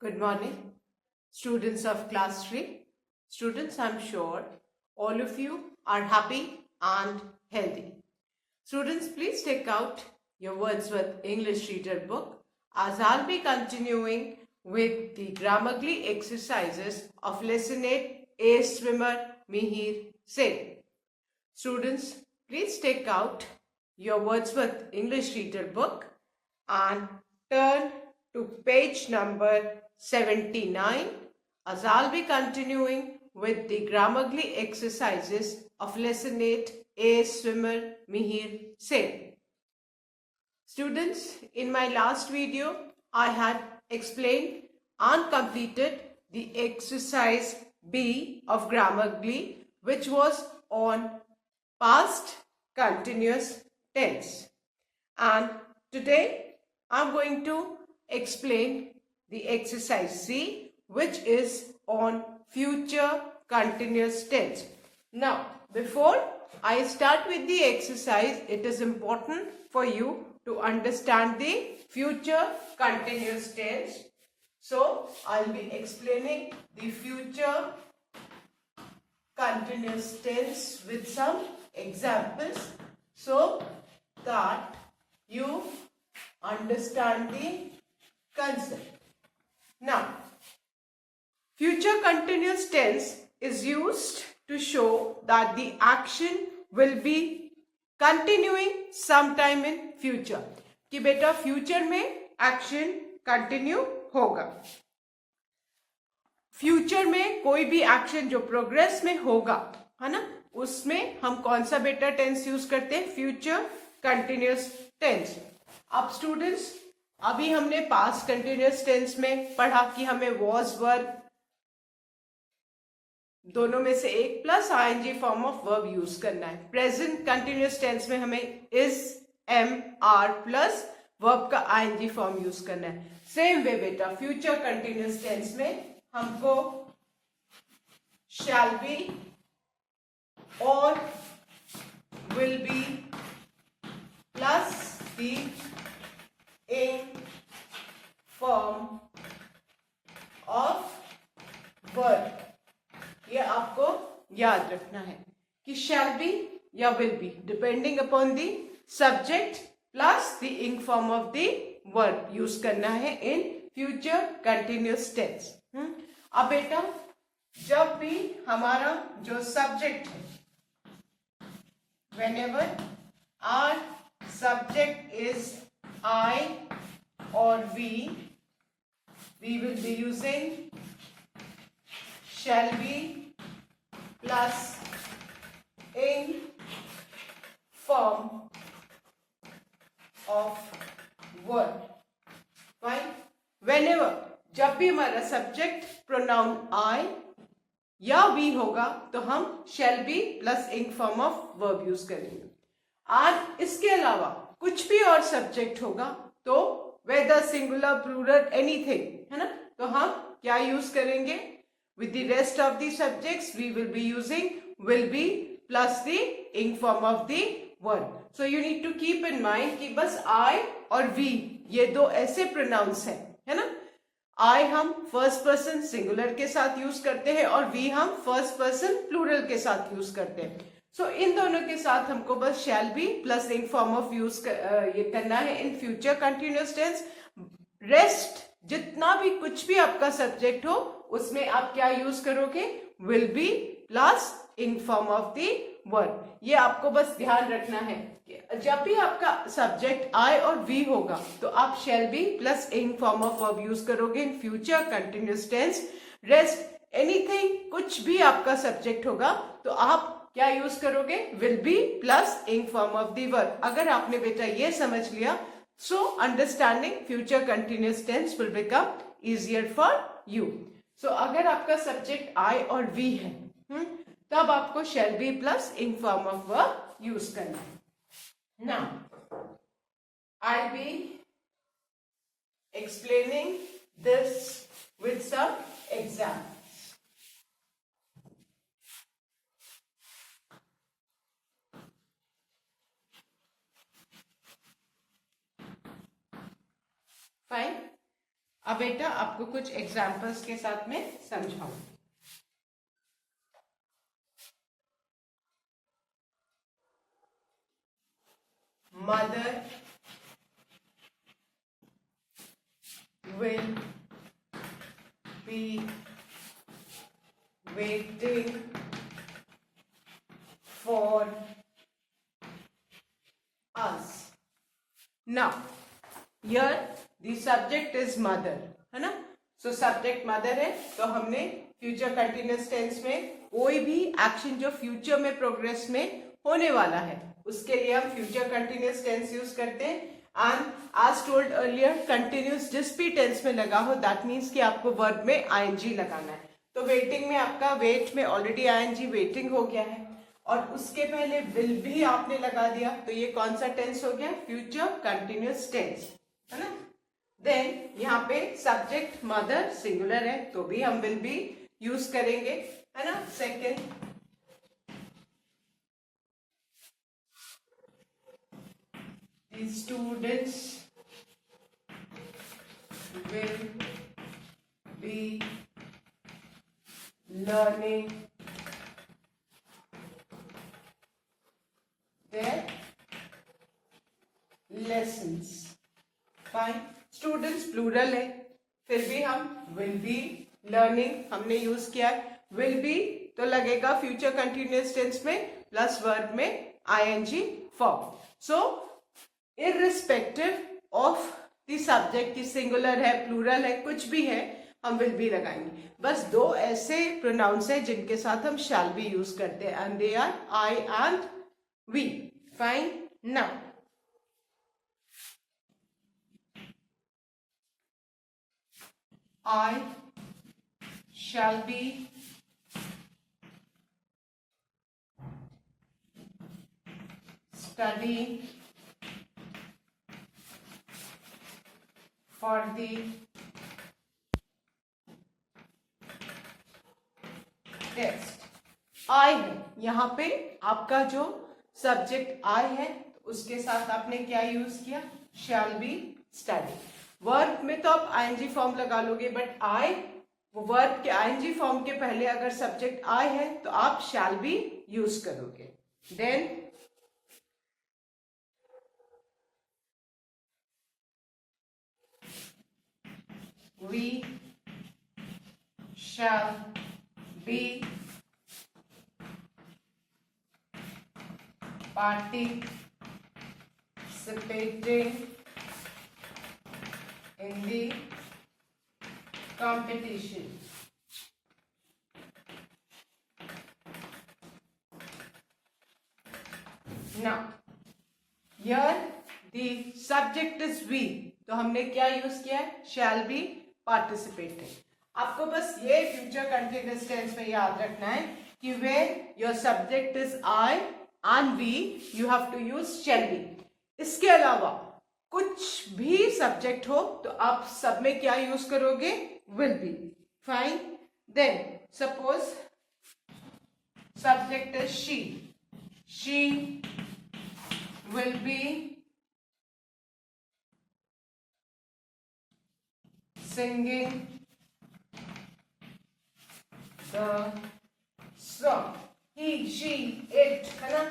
Good morning, students of class 3. Students, I'm sure all of you are happy and healthy. Students, please take out your Wordsworth English Reader book as I'll be continuing with the Grammarly exercises of Lesson 8, A Swimmer Mihir Sen. Students, please take out your Wordsworth English Reader book and turn to page number 79 as I'll be continuing with the Grammarly exercises of Lesson 8, A Swimmer Mihir Sen. Students, in my last video, I had explained and completed the exercise B of Grammarly, which was on past continuous tense. And today I'm going to explain the exercise C, which is on future continuous tense. Now, before I start with the exercise, it is important for you to understand the future continuous tense. So, I'll be explaining the future continuous tense with some examples so that you understand the concept. Now, future continuous tense is used to show that the action will be continuing sometime in future. कि बेटा future में action continue होगा. Future में कोई भी action जो progress में होगा, है ना, उसमें हम कौन सा बेटा टेंस यूज करते हैं? Future continuous tense. अब स्टूडेंट्स, अभी हमने पास्ट कंटिन्यूस टेंस में पढ़ा कि हमें वॉज वर्ब दोनों में से एक plus ING form of verb use करना है. प्रेजेंट कंटिन्यूस टेंस में हमें is, am, are plus verb का आईएनजी फॉर्म यूज करना है. सेम वे बेटा फ्यूचर कंटिन्यूस टेंस में हमको शैल बी और will be plus the ing form of verb, ये आपको याद रखना है कि शैल बी या will be depending upon the subject plus the ing form of the verb use करना है इन फ्यूचर कंटिन्यूस टेंस. अब बेटा जब भी हमारा जो सब्जेक्ट है, whenever our subject is I or we will be using shall be plus in form of verb. Fine. Whenever, जब भी हमारा सब्जेक्ट प्रोनाउन आई या वी होगा तो हम shall be plus ing form of verb use करेंगे. आज इसके अलावा कुछ भी और सब्जेक्ट होगा तो वेदर सिंगुलर प्लूरल एनीथिंग, है ना, तो हम क्या यूज करेंगे? With the rest of the subjects we will be using will be plus the ing form of the verb. So you need to keep in mind कि बस आई और we ये दो ऐसे प्रोनाउंस हैं, है ना. आई हम फर्स्ट पर्सन सिंगुलर के साथ यूज करते हैं और वी हम फर्स्ट पर्सन प्लूरल के साथ यूज करते हैं. सो इन दोनों के साथ हमको बस shall be plus ing form of use ये करना है in future continuous tense. Rest जितना भी कुछ भी आपका सब्जेक्ट हो उसमें आप क्या यूज करोगे? Will be plus ing form of the verb. ये आपको बस ध्यान रखना है कि जब भी आपका सब्जेक्ट आई और वी होगा तो आप shall be plus ing form of verb use करोगे in future continuous tense. Rest anything कुछ भी आपका सब्जेक्ट होगा तो आप क्या यूज करोगे? Will be plus ing form of the verb. अगर आपने बेटा ये समझ लिया, so understanding future continuous tense will become easier for you. So अगर आपका सब्जेक्ट आई और वी है तब आपको shall be plus ing form of verb use करना है. Now I be explaining this with some examples. Fine. अब बेटा आप आपको कुछ एग्जाम्पल्स के साथ में समझाऊंगी। Mother will be waiting for us. Now, here the subject is mother, है ना? So subject mother है, तो हमने फ्यूचर कंटिन्यूअस टेंस में कोई भी एक्शन जो फ्यूचर में प्रोग्रेस में होने वाला है उसके लिए हम फ्यूचर कंटिन्यूअस टेंस यूज करते हैं। And as told earlier, continuous जिस भी टेंस में लगा हो दैट मीन्स कि आपको वर्ब में आईएनजी लगाना है। तो वेटिंग में आपका वेट में ऑलरेडी आईएनजी वेटिंग हो गया है और उसके पहले विल भी आपने लगा दिया, तो ये कौन सा टेंस हो गया? फ्यूचर कंटिन्यूअस टेंस, है ना? देन यहाँ पे सब्जेक्ट मदर सिंगुलर है तो भी हम विल भी यूज करेंगे, है ना? Second, the students will be learning their lessons. Fine. Students plural है, फिर भी हम will be learning हमने यूज किया है। will be तो लगेगा फ्यूचर कंटिन्यूअस टेंस में प्लस वर्ब में ing form. So irrespective of the subject की सिंगुलर है प्लूरल है कुछ भी है हम विल बी लगाएंगे। बस दो ऐसे प्रोनाउंस है जिनके साथ हम शैल बी यूज करते हैं and they are I and we. Fine. Now I shall be studying for the test. I है यहाँ पे आपका जो सब्जेक्ट I है तो उसके साथ आपने क्या यूज किया? shall be study। वर्ब में तो आप आईएनजी फॉर्म लगा लोगे बट आई वो वर्ब के आईएनजी फॉर्म के पहले अगर सब्जेक्ट आई है तो आप शैल बी यूज करोगे। Then we shall be participating in the competition. Now, here the subject is we, तो हमने क्या यूज किया है? shall be participating। आपको बस ये फ्यूचर कंटिन्यूअस टेंस में याद रखना है कि when your subject is I and we, you have to use shall be। इसके अलावा कुछ भी सब्जेक्ट हो तो आप सब में क्या यूज करोगे? Will be. Fine. Then suppose subject is she, she will be singing the song. He, she, it, है ना?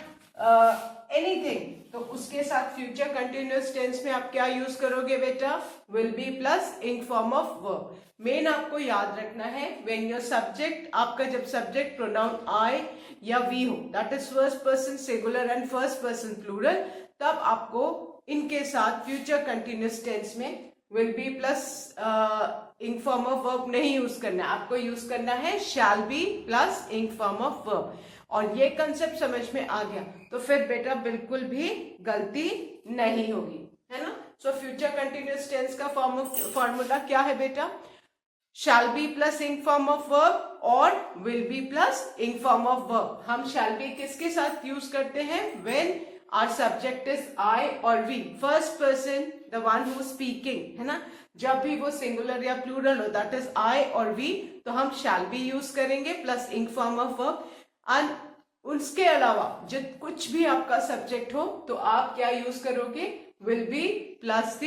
एनीथिंग, तो उसके साथ फ्यूचर कंटिन्यूअस टेंस में आप क्या यूज करोगे बेटा? Will be plus ing form of verb. Main आपको याद रखना है व्हेन योर सब्जेक्ट, आपका जब सब्जेक्ट प्रोनाउन आई या वी हो that is first person singular and first person plural, तब आपको इनके साथ फ्यूचर कंटिन्यूअस टेंस में will be plus ing form of verb नहीं यूज करना है, आपको यूज करना है shall be plus ing form of verb. और ये कंसेप्ट समझ में आ गया तो फिर बेटा बिल्कुल भी गलती नहीं होगी, है ना? सो फ्यूचर कंटिन्यूअस टेंस का फॉर्मूला क्या है बेटा? Shall be plus ing form of verb और will be plus ing form of verb. हम शैल बी किसके साथ यूज करते हैं? When our subject is I और we, first person the one who speaking, है ना? जब भी वो सिंगुलर या प्लूरल हो दैट इज आई और वी, तो हम शैल बी यूज करेंगे plus ing form of verb. And उसके अलावा जब कुछ भी आपका सब्जेक्ट हो तो आप क्या यूज करोगे? Will be plus the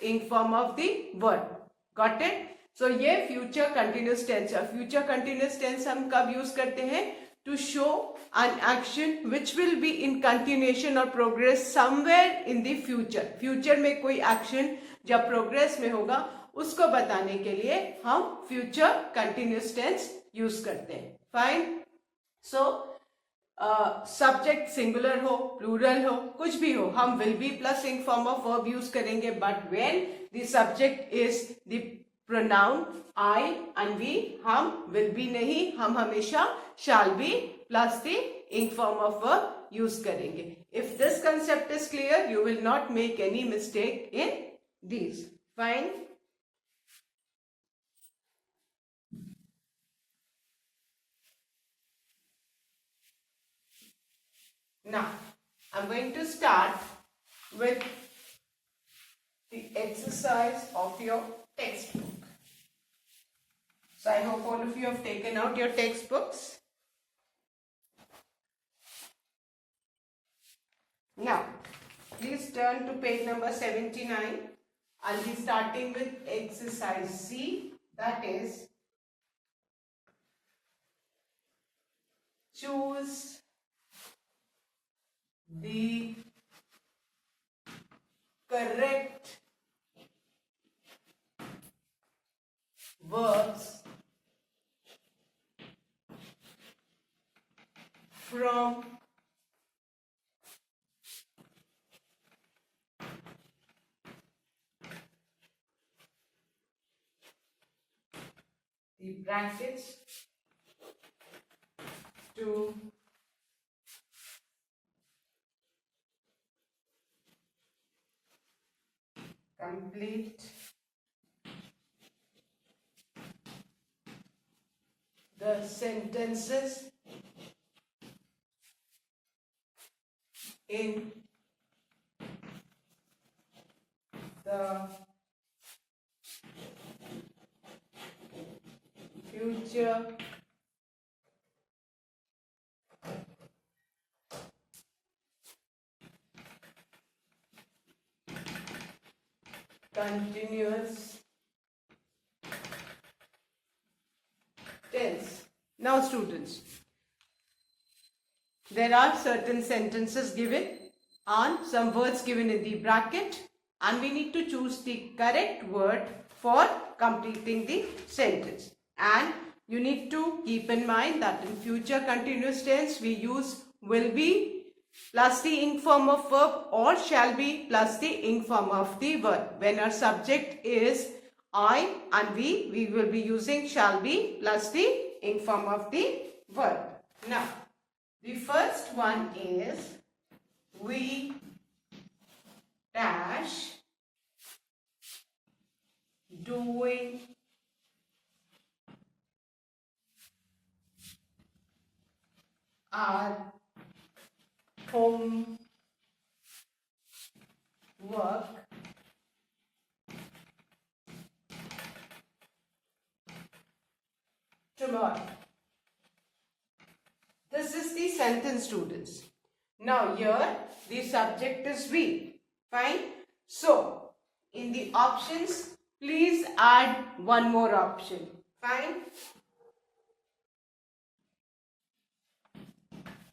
ing form of the verb. Got it? So ये फ्यूचर कंटिन्यूस टेंस है। फ्यूचर कंटिन्यूस टेंस हम कब यूज करते हैं? To show an action which will be in continuation or progress somewhere in the future। Future में कोई action जब progress में होगा उसको बताने के लिए हम फ्यूचर कंटिन्यूस टेंस यूज करते हैं। फाइन। सो सब्जेक्ट सिंगुलर हो, प्लूरल हो, कुछ भी हो, हम will be plus ing form of verb use करेंगे। But when the subject is the pronoun I and we, हम विल बी नहीं, हम हमेशा shall be plus the ing form of verb use करेंगे। If this concept is clear, you will not make any mistake in these. Fine. Now, I'm going to start with the exercise of your textbook. So, I hope all of you have taken out your textbooks. Now, please turn to page number 79. I'll be starting with exercise C, that is, choose the correct verbs from the brackets to complete the sentences in the future continuous tense. Now students, there are certain sentences given and some words given in the bracket, and we need to choose the correct word for completing the sentence. And you need to keep in mind that in future continuous tense we use will be plus the ing form of verb or shall be plus the ing form of the verb. When our subject is I and we will be using shall be plus the ing form of the verb. Now, the first one is we dash doing our home work tomorrow. This is the sentence, students. Now here the subject is we. Fine. So in the options, please add one more option. Fine.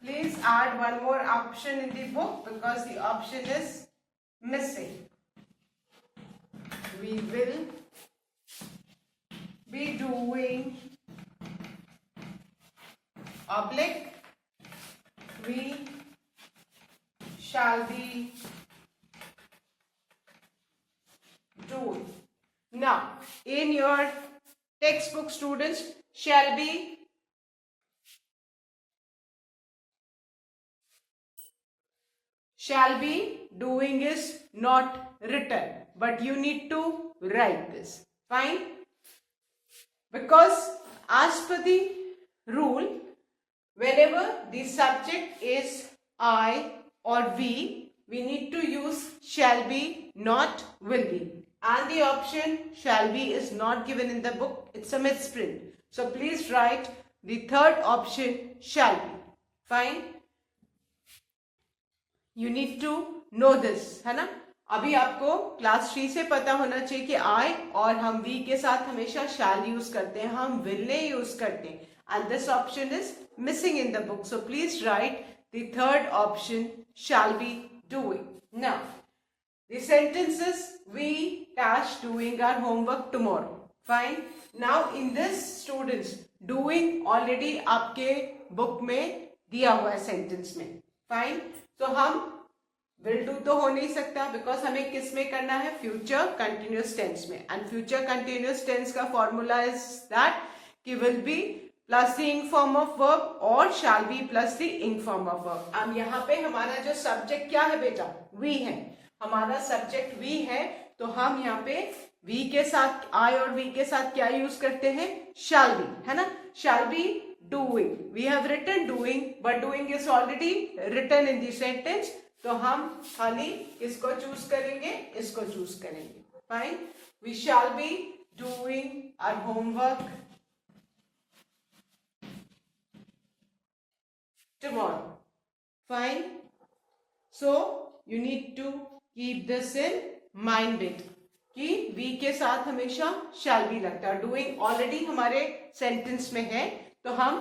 Please add one more option in the book because the option is missing. We will be doing oblique. We shall be doing. Now, in your textbook, students, shall be doing is not written, but you need to write this. Fine? Because as per the rule, whenever the subject is I or we need to use shall be, not will be. And the option shall be is not given in the book. It's a misprint. So please write the third option shall be. Fine? You need to know this, है ना? अभी आपको class 3 से पता होना चाहिए कि आई और हम वी के साथ हमेशा शैल यूज करते हैं, हम विल नहीं यूज करते, and this option is missing in the book, so please write the third option shall be doing. Now the sentence is we dash doing our homework tomorrow. Fine. Now in this students doing already आपके book में दिया हुआ है sentence में. Fine. तो हम will do तो हो नहीं सकता बिकॉज हमें किस में करना है, फ्यूचर कंटिन्यूस टेंस में, एंड फ्यूचर कंटिन्यूस टेंस का फॉर्मूला इज दैट कि will be plus the ing form of verb और शैल be plus the ing form of verb. अब यहाँ पे हमारा जो सब्जेक्ट क्या है बेटा, वी है, हमारा सब्जेक्ट वी है, तो हम यहाँ पे वी के साथ आई और वी के साथ क्या यूज करते हैं, शैल बी, है ना. Shall be doing, we have written doing but doing is already written in the sentence, तो हम खाली इसको चूज करेंगे, इसको चूज करेंगे. Fine. We shall be doing our homework tomorrow. Fine. So you need to keep this in mind it कि we के साथ हमेशा shall be लगता है. doing already हमारे सेंटेंस में है, तो हम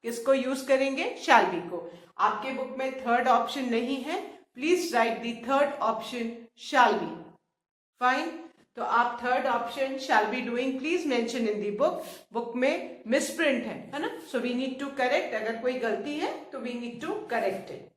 किसको यूज करेंगे, shall be को. आपके बुक में थर्ड ऑप्शन नहीं है, please write the third option shall be. Fine. तो आप third option shall be doing please mention in the book. Book में मिस प्रिंट है ना, so we need to correct. अगर कोई गलती है तो we need to correct it.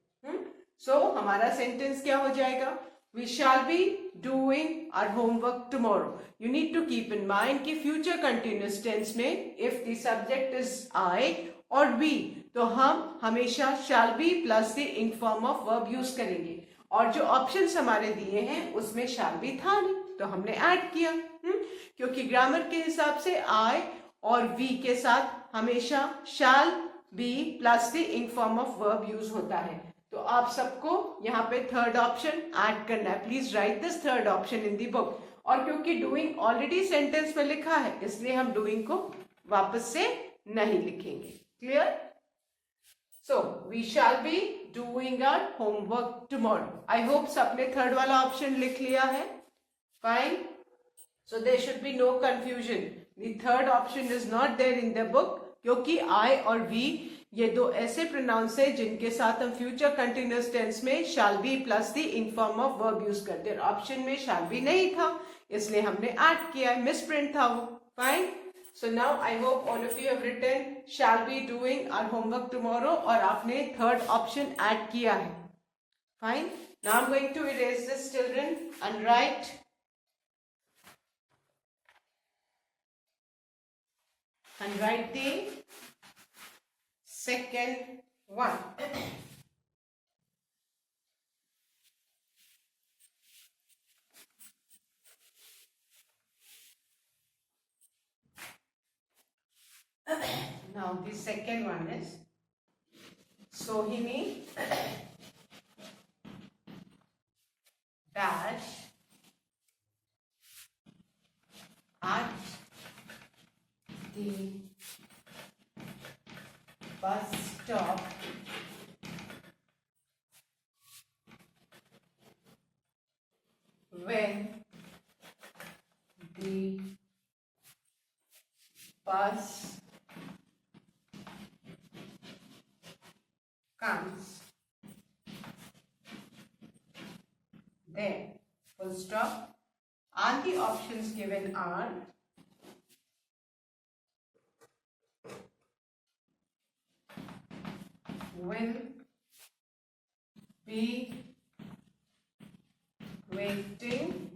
So हमारा सेंटेंस क्या हो जाएगा, we shall be doing our homework tomorrow. You need to keep in mind कि फ्यूचर कंटिन्यूअस टेंस में if the subject is I और वी, तो हम हमेशा shall be plus the ing form of verb use करेंगे. और जो options हमारे दिए हैं उसमें शैल बी था नहीं, तो हमने ऐड किया. क्योंकि ग्रामर के हिसाब से आई और वी के साथ हमेशा shall be plus the ing form of verb use होता है. तो आप सबको यहाँ पे थर्ड ऑप्शन ऐड करना है. Please right this third option in the book. और क्योंकि डूइंग ऑलरेडी सेंटेंस में लिखा है, इसलिए हम डूइंग को वापस से नहीं लिखेंगे. Clear. So we shall be doing our homework tomorrow. I hope सबने थर्ड वाला ऑप्शन लिख लिया है. Fine. So there should be no confusion. The third option is not there in the book क्योंकि I और we ये दो ऐसे प्रोनाउंस है जिनके साथ हम फ्यूचर कंटिन्यूअस टेंस में shall be plus the ing form of verb use करते हैं. ऑप्शन में shall be नहीं था, इसलिए हमने ऐड किया है, मिस प्रिंट था वो. Fine. So now I hope all of you have written shall be doing our homework tomorrow और आपने third option add किया है. Fine. Now I'm going to erase this children and write the second one. Now the second one is Sohini dash at the bus stop when the bus comes. Then full stop, and the options given are will be waiting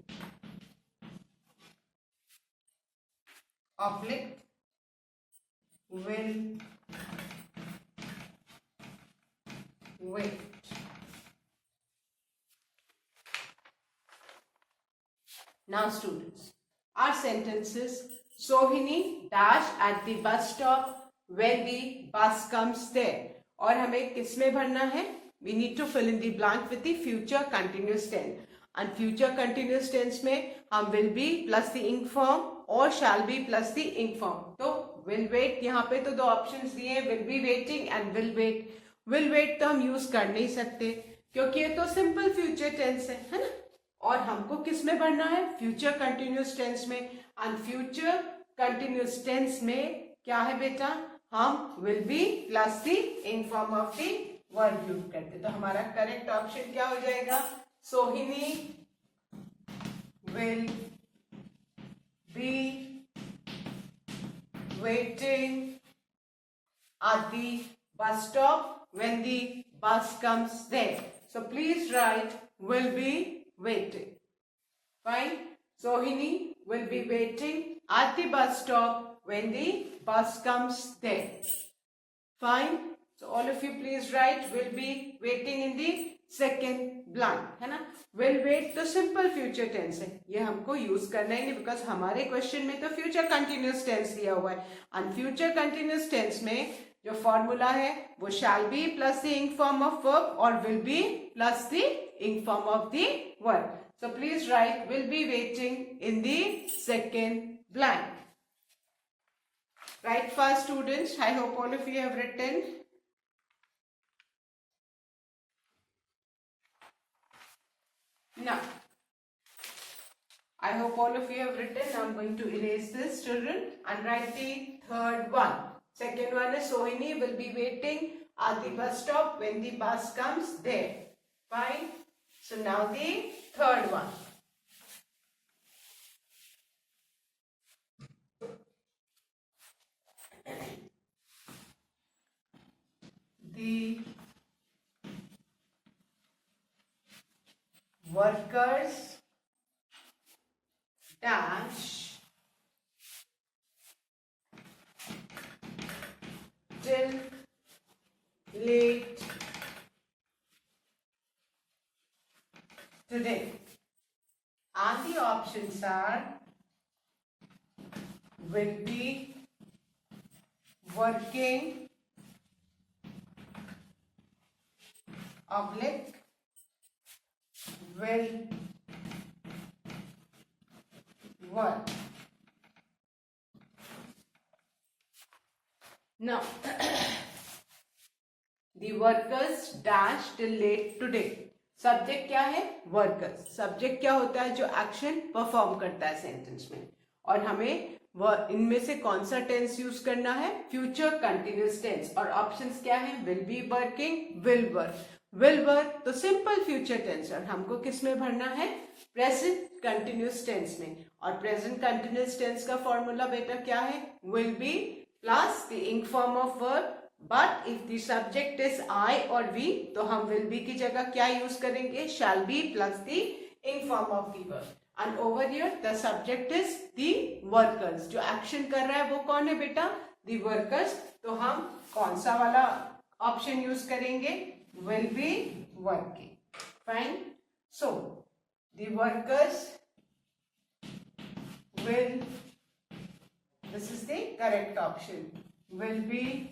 oblique will wait. Now students, our sentences, Sohini dash at the bus stop when the bus comes there. और हमें किस में भरना है, we need to fill in the blank with the future continuous tense. And future continuous tense में हम will be plus the ing form और shall be plus the ing form. तो will wait, यहाँ पे तो दो ऑप्शंस दिए हैं, will be waiting and will wait. will wait तो हम यूज कर नहीं सकते क्योंकि ये तो सिंपल फ्यूचर टेंस है ना. और हमको किस में भरना है? फ्यूचर कंटिन्यूस टेंस में। एंड फ्यूचर कंटिन्यूस टेंस में क्या है बेटा? हम will be plus the in form of the verb use करते। तो हमारा करेक्ट ऑप्शन क्या हो जाएगा? सोहिनी will be waiting at the bus stop when the bus comes there. So please write will be waiting. Fine. Sohini will be waiting at the bus stop when the bus comes there. Fine. So all of you please write will be waiting in the second blank, है ना. Will wait तो simple future tense है, ये हमको use करना ही नहीं, because हमारे question में तो फ्यूचर कंटिन्यूस टेंस दिया हुआ है. एंड फ्यूचर कंटिन्यूस टेंस में जो फॉर्मूला है वो shall be plus the ing form of verb और will be plus the ing form of the verb. So please write will be waiting in the second blank. Right fast students, I hope all of you have written. Now, I hope all of you have written. Now I'm going to erase this, children, and write the third one. Second one is Sohini will be waiting at the bus stop when the bus comes there. Fine. So now the third one. The workers dash till late today, and the options are will be working oblique will work. Now the workers dash till late today. Subject क्या है? Workers. Subject क्या होता है? जो action perform करता है sentence में. और हमें इनमें से कौन सा टेंस यूज करना है? Future continuous tense. और ऑप्शंस क्या है? Will be working, will work. Will work तो सिंपल फ्यूचर टेंस, और हमको किस में भरना है? प्रेजेंट कंटिन्यूस टेंस में. और प्रेजेंट कंटिन्यूस टेंस का फॉर्मूला बेटा क्या है? Will be plus the ing form of verb. But if the subject is I और वी, तो हम विल बी की जगह क्या यूज करेंगे? Shall be plus the ing form of the verb. And over here the subject is the workers. जो action कर रहा है वो कौन है बेटा? The workers. तो हम कौन सा वाला ऑप्शन यूज करेंगे? will be working. Fine. So the workers will, this is the correct option, will be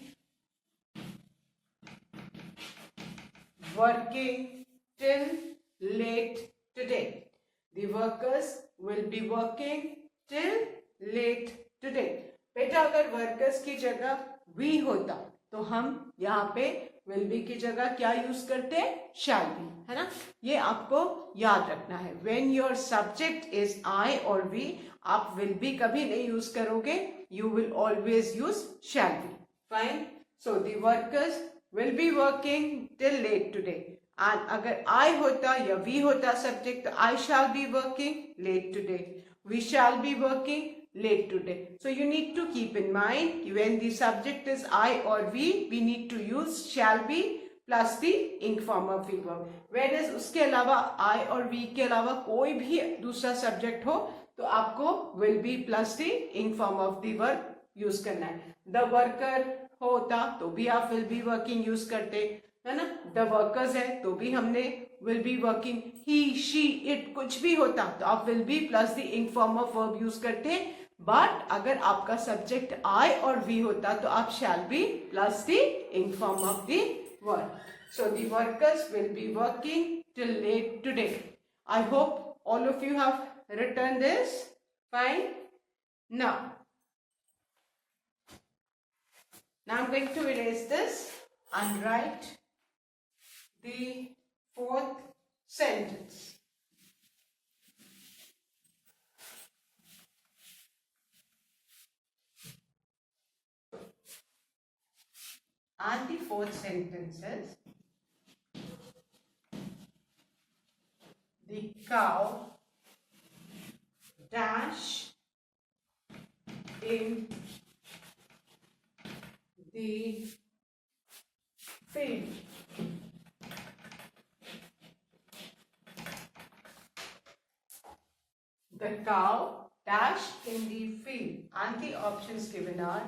working till late today. The workers will be working till late today. बेटा अगर workers की जगह वी होता तो हम यहाँ पे विल बी की जगह क्या यूज करते हैं? शैल बी, है ना. ये आपको याद रखना है. When your subject is I और वी, आप विल बी कभी नहीं यूज करोगे. You will always use shall be. Fine. So the workers will be working till late today. And अगर आई होता या वी होता सब्जेक्ट, तो I shall be working late today, we shall be working late today. So you need to keep in mind when the subject is I or we need to use shall be plus the ing form of the verb. Whereas उसके अलावा I और we के अलावा कोई भी दूसरा subject हो तो आपको will be plus the ing form of the verb use करना है. The worker होता तो भी आप will be working यूज करते, है ना. The workers है तो भी हमने will be working. He, she, it कुछ भी होता तो आप will be plus the ing form of verb use करते. बट अगर आपका सब्जेक्ट आई और वी होता तो आप shall be plus the ing form of the verb. So the workers will be working till late today. I hope all of you have written this. Fine. Now I am going to erase this and write the fourth sentence. And the fourth sentence is, the cow dash in the field. The cow dash in the field, and the options given are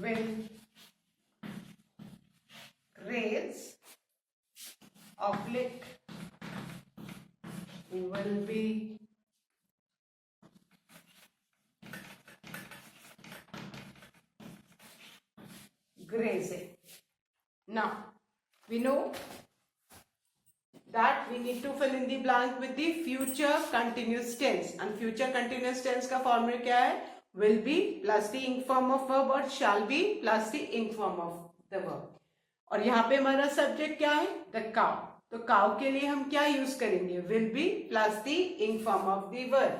will graze, oblique, will be grazing. Now, we know that we need to fill in the blank with the future continuous tense, and future continuous tense का formula क्या है? Will be plus the ing form of verb और shall be plus the ing form of the verb. और यहाँ पे हमारा subject क्या है? The cow. तो cow के लिए हम क्या यूज करेंगे? Will be plus the ing form of the verb.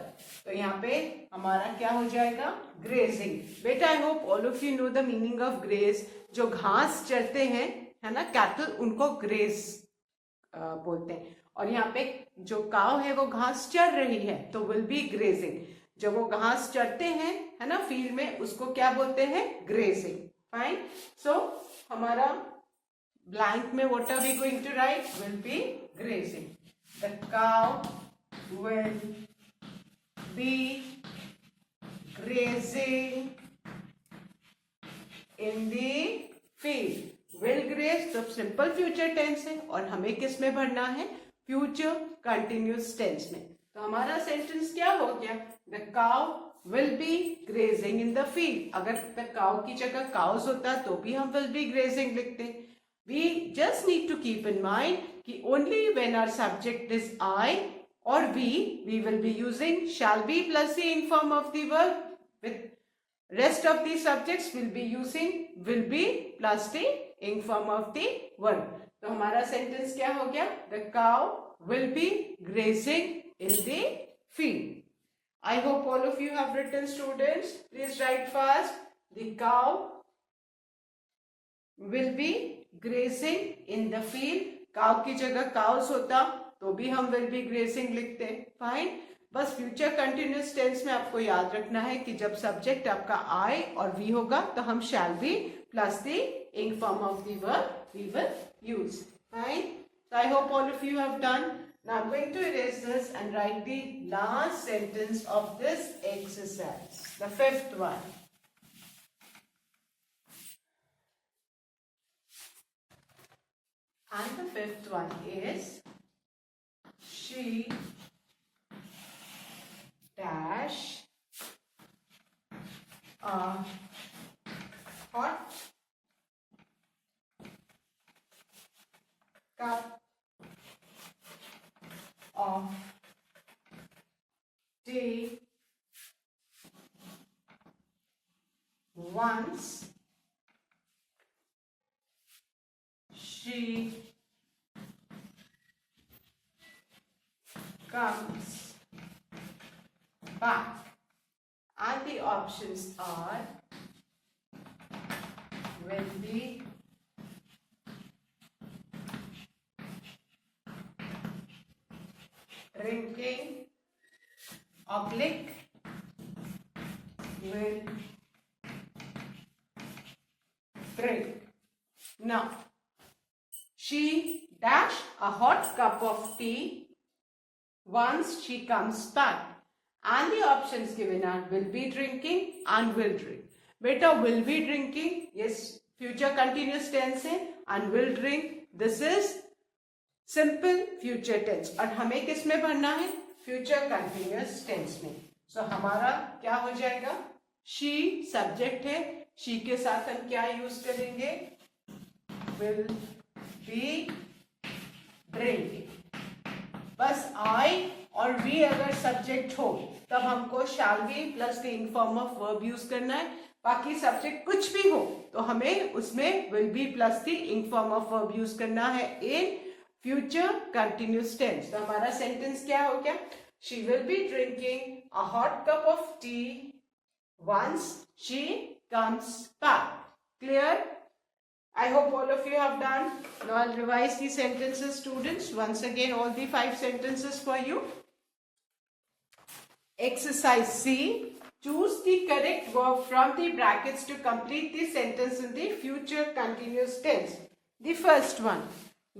तो यहाँ पे हमारा क्या हो जाएगा? Grazing. बेटा, I hope all of you know the meaning of graze. जो घास चरते हैं, है ना, कैटल, उनको ग्रेज बोलते हैं. और यहाँ पे जो काव है वो घास चर रही है, तो विल बी ग्रेजिंग. जब वो घास चरते हैं, है ना, फील्ड में, उसको क्या बोलते हैं? ग्रेजिंग. फाइन. सो हमारा ब्लैंक में what are we going to write? Will be grazing. The cow will be grazing in the field. will graze तो सिंपल फ्यूचर टेंस है, और हमें किस में भरना है? फ्यूचर कंटिन्यूस टेंस में. तो हमारा सेंटेंस क्या हो गया? The cow will be grazing in the field. अगर द काउ की जगह काउस होता तो भी हम विल बी ग्रेजिंग लिखते. We just need to keep in mind कि only when our subject is I और we will be using shall be plus the ing form of the verb. with Rest of the subjects will be using will be plus the ing form of the verb. तो हमारा sentence क्या हो गया? The cow will be grazing in the field. I hope all of you have written, students. Please write fast. The cow will be grazing in the field. cow की जगह cows होता तो भी हम will be grazing लिखते. Fine. बस future continuous tense में आपको याद रखना है कि जब सब्जेक्ट आपका आई और वी होगा तो हम shall be plus the ing form of the verb we will use. Fine. So I hope all of you have done. Now I'm going to erase this and write the last sentence of this exercise, the fifth one. And the fifth one is, she dash a hot cup of tea once she comes back. And the options are will be drinking, oblique, will drink. Now, she dash a hot cup of tea once she comes back. And the options given are will be drinking and will drink. बेटा, will be drinking, yes, future continuous tense है, and will drink, this is simple future tense. और हमें किस में भरना है? future continuous tense में. So हमारा क्या हो जाएगा? she subject है, she के साथ हम क्या यूज करेंगे? will be drinking. बस I और वी अगर सब्जेक्ट हो तब हमको shall be plus the ing form of verb use करना है. बाकी सब्जेक्ट कुछ भी हो तो हमें उसमें will be plus the ing form of verb use करना है इन फ्यूचर कंटिन्यूस टेंस. तो हमारा सेंटेंस क्या हो गया? She will be drinking a hot cup of tea once she comes back. Clear? I hope all of you have done. Now I'll revise the sentences, students. Once again, all the 5 sentences for you. Exercise C. Choose the correct verb from the brackets to complete the sentence in the future continuous tense. The first one.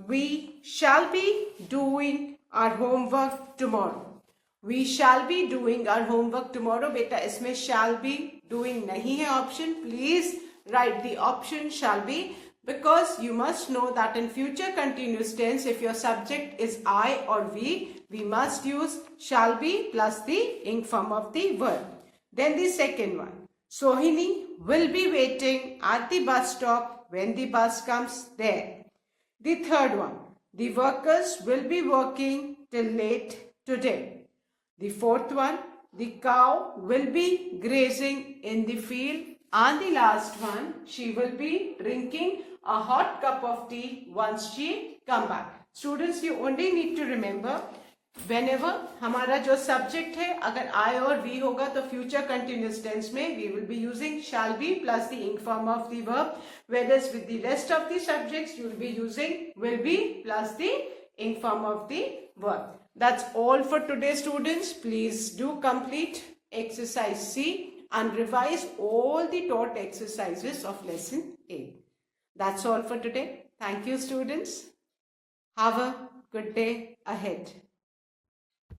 We shall be doing our homework tomorrow. We shall be doing our homework tomorrow. Beta, isme shall be doing nahi hai option. Please write the option shall be, because you must know that in future continuous tense, if your subject is I or we must use shall be plus the ing form of the verb. Then the second one. Sohini will be waiting at the bus stop when the bus comes there. The third one. The workers will be working till late today. The fourth one. The cow will be grazing in the field. And the last one. She will be drinking a hot cup of tea once she come back. Students, you only need to remember, whenever हमारा जो subject है, अगर I और we होगा तो future continuous tense में we will be using shall be plus the ing form of the verb, whereas with the rest of the subjects you will be using will be plus the ing form of the verb. That's all for today, students. Please do complete exercise C and revise all the taught exercises of lesson 8. That's all for today. Thank you, students. Have a good day ahead.